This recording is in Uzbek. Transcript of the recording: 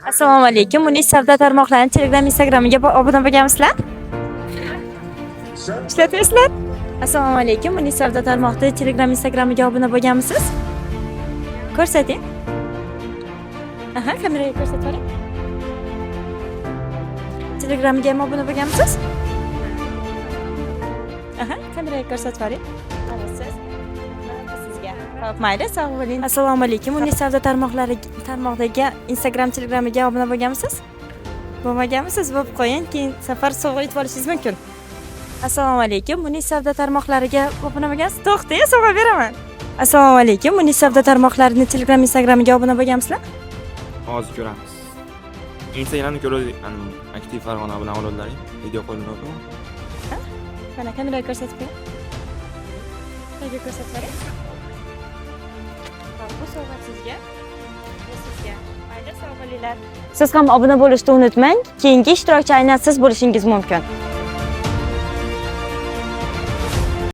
Assalomu alaykum. Munis savdo tarmoqlarining Telegram, Instagramiga obuna bo'lganmisizlar? Ishlatyapsizlar? Assalomu alaykum. Munis savdo tarmoqlari Telegram, Instagramiga obuna bo'lganmisiz? Ko'rsating. Aha, kameraga ko'rsatib bering. Telegramga ham obuna bo'lganmisiz? Aha, kameraga ko'rsatib bering. Qarasiz. Sizga. Xo'p, mayli, sog' bo'ling. Assalomu alaykum. Munis savdo tarmoqlariga Instagram, Telegramga obuna bo'lganmisiz? Bo'lmaganmisiz? Bo'lib qo'ying, keyin safar sovg'a yutib olishingiz mumkin. Assalomu alaykum. Munis savdo tarmoqlariga obuna bo'lgansiz? To'xtang, sovg'a beraman. Assalomu alaykum. Munis savdo tarmoqlarining Telegram, Instagramiga obuna bo'lganmisizlar? Hozir ko'ramiz. Instagramni ko'rdik, aktiv Farg'ona bilan oladlaring. Video qo'yilmoqda. Mana kameraga ko'rsatib bering. Qayerga ko'rsatib bering? Hop, bu sovg'a sizga. Sizga. Mayli, sog' bo'linglar. Siz ham obuna bo'lishni unutmang. Keyingi ishtirokchi aynan siz bo'lishingiz mumkin.